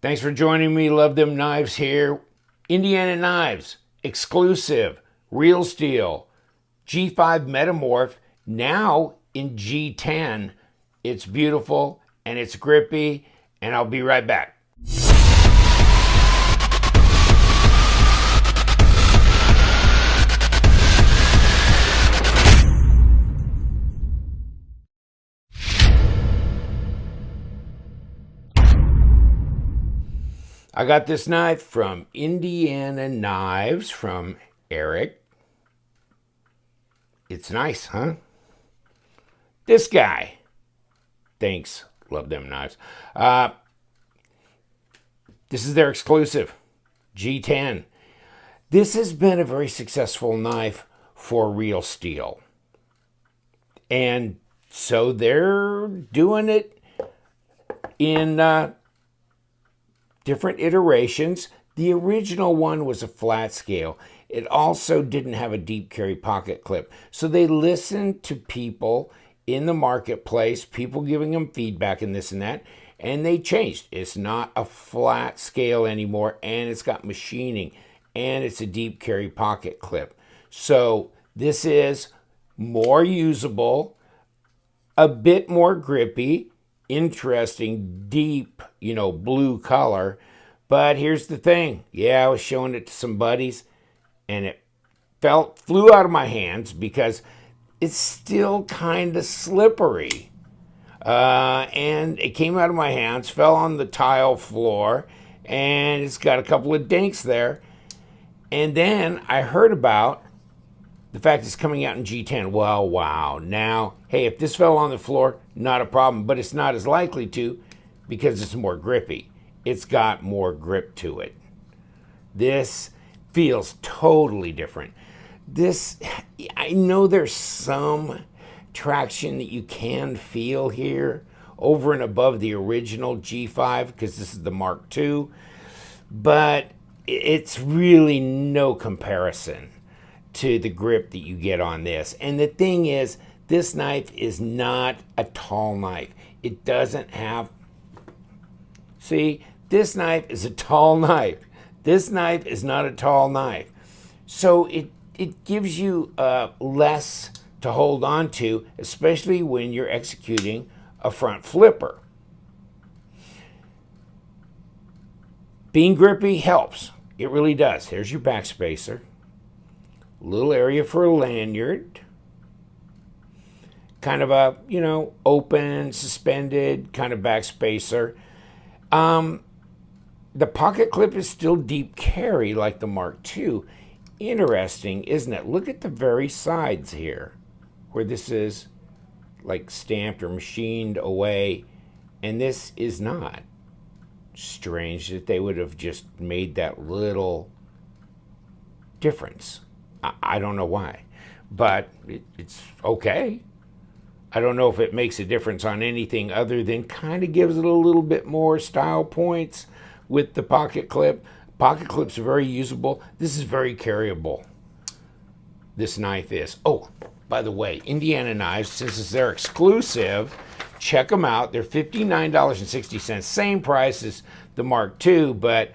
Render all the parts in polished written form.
Thanks for joining me. Love Them Knives here. Indiana Knives, exclusive, real steel, G5 Metamorph, now in G10. It's beautiful and it's grippy, and I'll be right back. I got this knife from Indiana Knives from Eric. It's nice, huh? This guy. Thanks. Love Them Knives. This is their exclusive, G10. This has been a very successful knife for real steel. And so they're doing it in different iterations. The original one was a flat scale. It also didn't have a deep carry pocket clip. So they listened to people in the marketplace, people giving them feedback and this and that, and they changed. It's not a flat scale anymore, and it's got machining, and it's a deep carry pocket clip. So this is more usable, a bit more grippy, interesting, deep, blue color. But here's the thing. Yeah, I was showing it to some buddies, and it flew out of my hands because it's still kind of slippery. And it came out of my hands, fell on the tile floor, and it's got a couple of dinks there. And then I heard about the fact it's coming out in G10. Well, wow. Now, hey, if this fell on the floor, not a problem, but it's not as likely to because it's more grippy. It's got more grip to it. This feels totally different. I know there's some traction that you can feel here over and above the original G5 because this is the Mark II, but it's really no comparison to the grip that you get on this. And the thing is, this knife is not a tall knife. It doesn't have, see, this knife is a tall knife. This knife is not a tall knife. So it gives you less to hold on to, especially when you're executing a front flipper. Being grippy helps. It really does. Here's your back spacer. Little area for a lanyard. Kind of a, open, suspended kind of back spacer. The pocket clip is still deep carry like the Mark II. Interesting, isn't it? Look at the very sides here where this is like stamped or machined away, and this is not. Strange that they would have just made that little difference. I don't know why, but it's okay. I don't know if it makes a difference on anything other than kind of gives it a little bit more style points with the pocket clip. Pocket clips are very usable. This is very carryable. This knife is. Oh, by the way, Indiana Knives, since it's their exclusive, check them out. They're $59.60, same price as the Mark II, but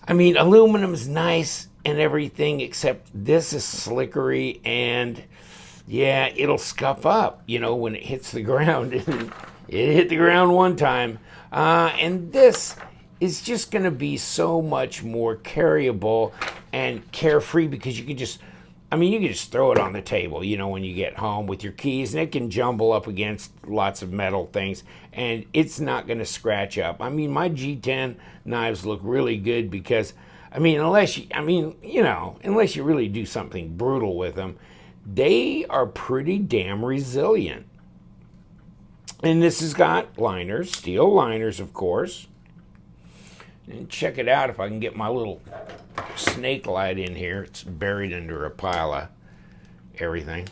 I mean, aluminum's nice and everything, except this is slickery, and yeah, it'll scuff up, when it hits the ground. It hit the ground one time. And this is just going to be so much more carryable and carefree because you can just throw it on the table, when you get home with your keys, and it can jumble up against lots of metal things, and it's not going to scratch up. My G10 knives look really good because, unless you really do something brutal with them, they are pretty damn resilient. And this has got liners, steel liners, of course. And check it out if I can get my little snake light in here. It's buried under a pile of everything.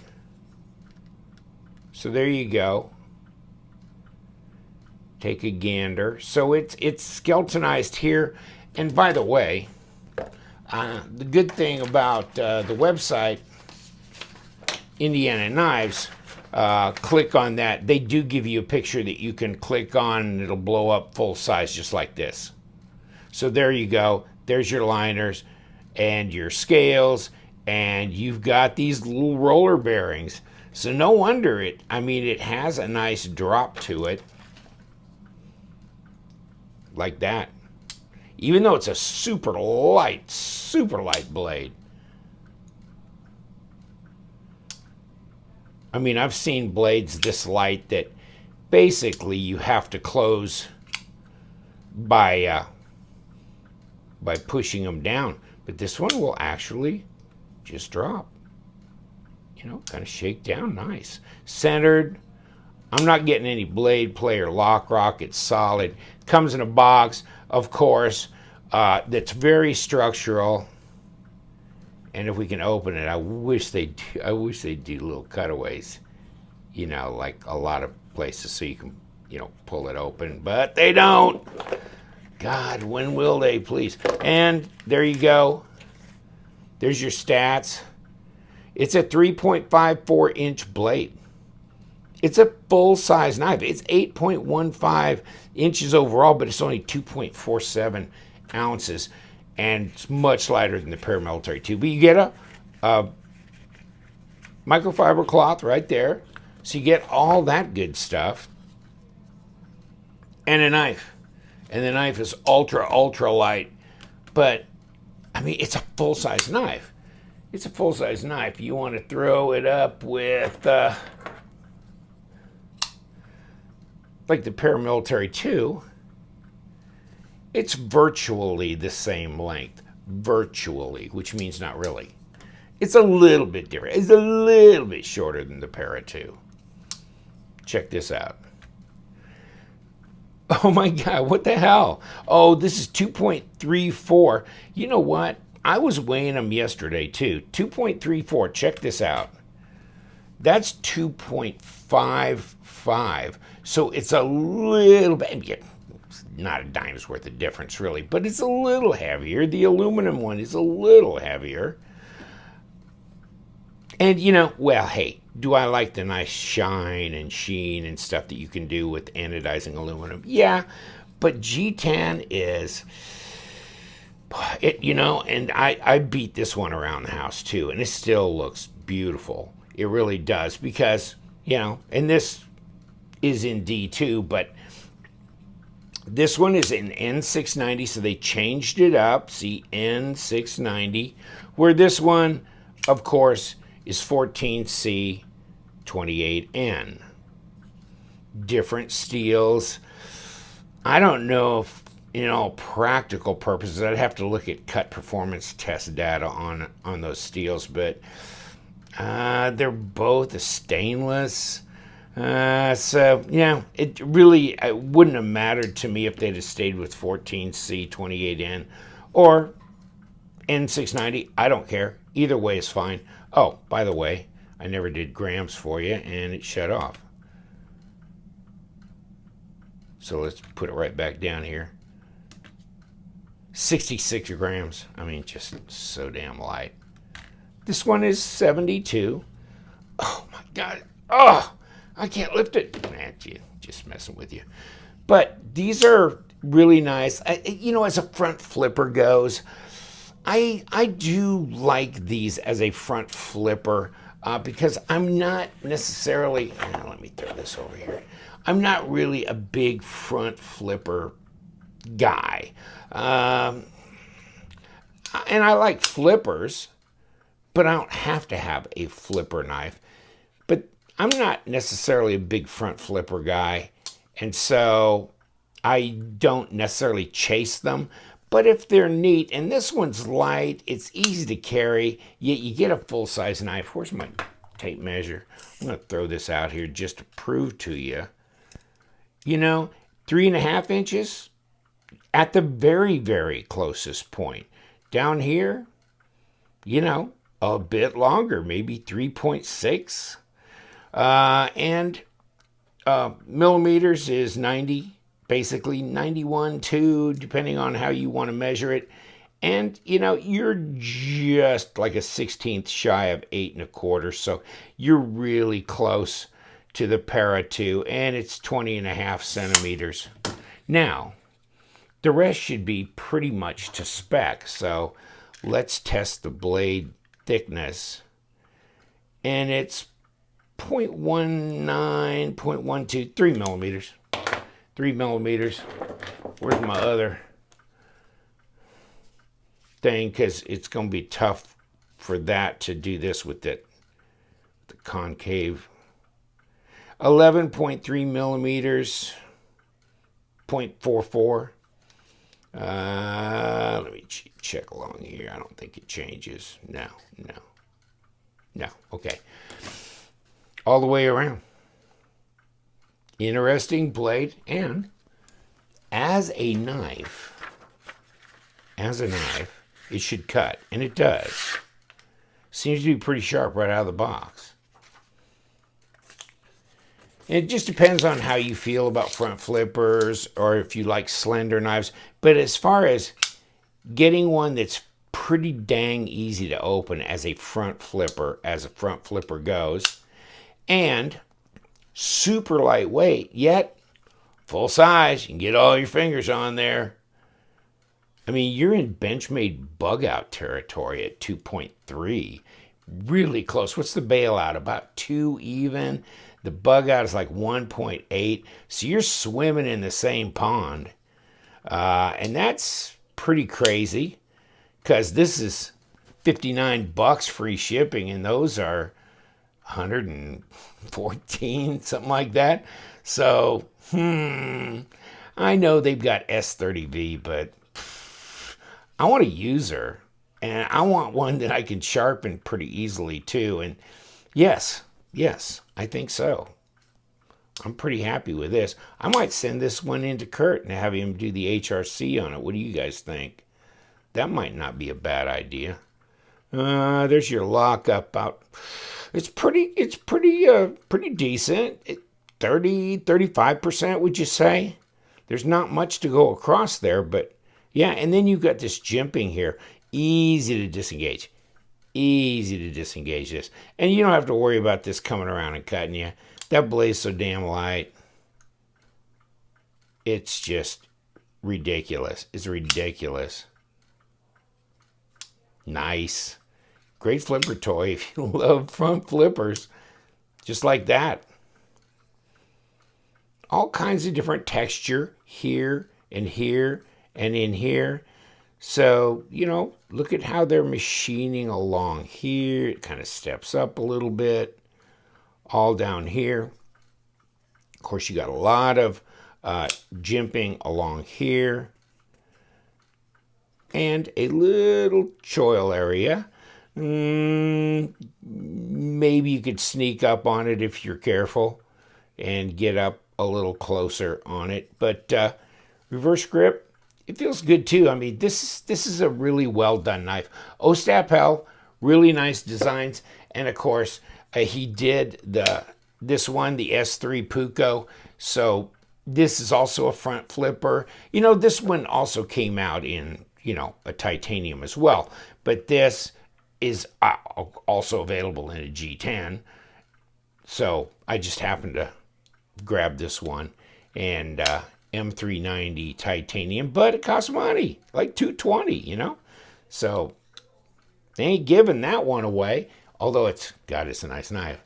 So there you go. Take a gander. So it's skeletonized here. And by the way, the good thing about the website, Indiana Knives, click on that. They do give you a picture that you can click on, and it'll blow up full size just like this. So there you go. There's your liners and your scales, and you've got these little roller bearings. So no wonder it has a nice drop to it. Like that. Even though it's a super light blade. I mean, I've seen blades this light that basically you have to close by pushing them down. But this one will actually just drop. You know, kind of shake down nice. Centered. I'm not getting any blade play or lock rock. It's solid. Comes in a box, of course, that's very structural. And if we can open it, I wish they'd do little cutaways, you know, like a lot of places, so you can, you know, pull it open. But they don't. God, when will they, please? And there you go. There's your stats. It's a 3.54 inch blade. It's a full-size knife. It's 8.15 inches overall, but it's only 2.47 ounces, and it's much lighter than the paramilitary 2. But you get a microfiber cloth right there, so you get all that good stuff, and a knife. And the knife is ultra, ultra light, but, I mean, it's a full-size knife. It's a full-size knife. You want to throw it up with... like the paramilitary 2, it's virtually the same length. Virtually, which means not really. It's a little bit different. It's a little bit shorter than the Para 2. Check this out. Oh my God, what the hell? Oh, this is 2.34. You know what? I was weighing them yesterday too. 2.34, check this out. That's 2.55. So it's a little bit, not a dime's worth of difference really, but it's a little heavier. The aluminum one is a little heavier. And you know, well, hey, do I like the nice shine and sheen and stuff that you can do with anodizing aluminum? Yeah, but G10 is, you know, and I beat this one around the house too, and it still looks beautiful. It really does, because, you know, and this is in D2, but this one is in N690, so they changed it up. See, N690, where this one, of course, is 14C28N. Different steels. I don't know if, you know, practical purposes, I'd have to look at cut performance test data on those steels, but they're both a stainless. So, yeah, it really wouldn't have mattered to me if they'd have stayed with 14C28N or N690. I don't care. Either way is fine. Oh, by the way, I never did grams for you, and it shut off. So let's put it right back down here. 66 grams. I mean, just so damn light. This one is 72. Oh, my God. Oh! I can't lift it. Nah, just messing with you. But these are really nice. You know, as a front flipper goes, I do like these as a front flipper because I'm not necessarily, let me throw this over here. I'm not really a big front flipper guy. And I like flippers, but I don't have to have a flipper knife. But I'm not necessarily a big front flipper guy, and so I don't necessarily chase them. But if they're neat, and this one's light, it's easy to carry, yet you get a full-size knife. Where's my tape measure? I'm going to throw this out here just to prove to you. You know, 3.5 inches at the very, very closest point. Down here, you know, a bit longer, maybe 3.6. And millimeters is 90, basically 91.2, depending on how you want to measure it. And, you know, you're just like a 16th shy of 8 1/4, so you're really close to the Para 2, and it's 20.5 centimeters. Now, The rest should be pretty much to spec. So let's test the blade thickness. And it's 0.19, 0.12, 3 millimeters. 3 millimeters. Where's my other thing? Because it's going to be tough for that to do this with it. The concave. 11.3 millimeters. 0.44. Let me check along here. I don't think it changes. No. Okay. All the way around. Interesting blade. And as a knife, it should cut. And it does. Seems to be pretty sharp right out of the box. It just depends on how you feel about front flippers or if you like slender knives. But as far as getting one that's pretty dang easy to open as a front flipper goes, and super lightweight, yet full size, you can get all your fingers on there. I mean, you're in Benchmade bug out territory at 2.3. Really close. What's the bailout? About 2 even. The bug out is like 1.8. So you're swimming in the same pond. And that's pretty crazy because this is $59 free shipping and those are 114, something like that. So, I know they've got S30V, but I want a user and I want one that I can sharpen pretty easily too. And yes, I think so. I'm pretty happy with this. I might send this one into Kurt and have him do the HRC on it. What do you guys think? That might not be a bad idea. There's your lockup out. It's pretty decent. 35%, would you say? There's not much to go across there, but yeah. And then you've got this jimping here. Easy to disengage. This. And you don't have to worry about this coming around and cutting you. That blade's so damn light. It's just ridiculous. It's ridiculous. Nice. Great flipper toy if you love front flippers. Just like that. All kinds of different texture here and here and in here. So, look at how they're machining along here. It kind of steps up a little bit. All down here. Of course, you got a lot of jimping along here. And a little choil area. Maybe you could sneak up on it if you're careful and get up a little closer on it. But reverse grip. It feels good too. I mean, this is a really well done knife. Ostapel, really nice designs, and of course he did this one, the S3 Puko. So this is also a front flipper. This one also came out in a titanium as well, but this is also available in a G10. So I just happened to grab this one and. M390 titanium, but it costs money, like $220, So they ain't giving that one away, although it's a nice knife.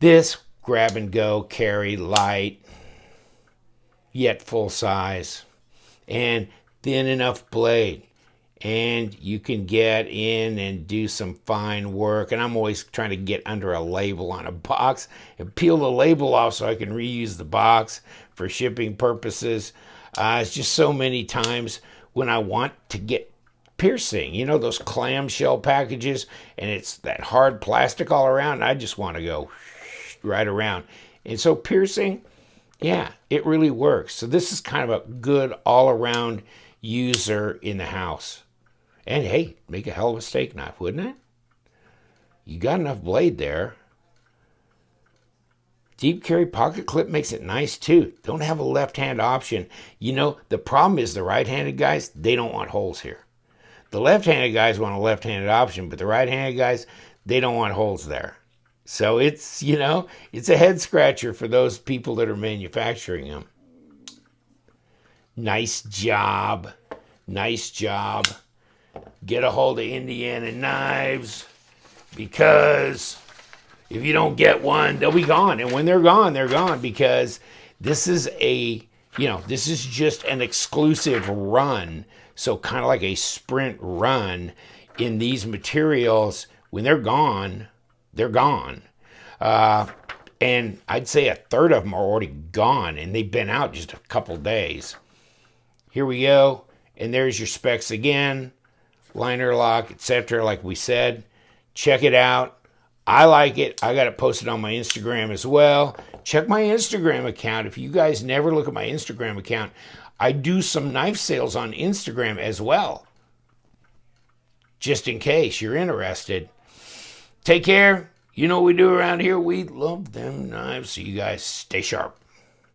This grab and go, carry, light, yet full size, and thin enough blade. And you can get in and do some fine work. And I'm always trying to get under a label on a box and peel the label off so I can reuse the box for shipping purposes. It's just so many times when I want to get piercing, those clamshell packages, and it's that hard plastic all around. And I just want to go right around. And so piercing, yeah, it really works. So this is kind of a good all-around user in the house. And hey, make a hell of a steak knife, wouldn't it? You got enough blade there. Deep carry pocket clip makes it nice too. Don't have a left-hand option. The problem is the right-handed guys, they don't want holes here. The left-handed guys want a left-handed option, but the right-handed guys, they don't want holes there. So it's, it's a head scratcher for those people that are manufacturing them. Nice job. Nice job. Get a hold of Indiana Knives, because if you don't get one, they'll be gone. And when they're gone, because this is this is just an exclusive run. So kind of like a sprint run in these materials. When they're gone, they're gone. And I'd say a third of them are already gone, and they've been out just a couple days. Here we go. And there's your specs again. Liner lock, etc. Like we said. Check it out. I like it. I got it posted on my Instagram as well. Check my Instagram account. If you guys never look at my Instagram account, I do some knife sales on Instagram as well. Just in case you're interested. Take care. You know what we do around here? We love them knives. So you guys stay sharp.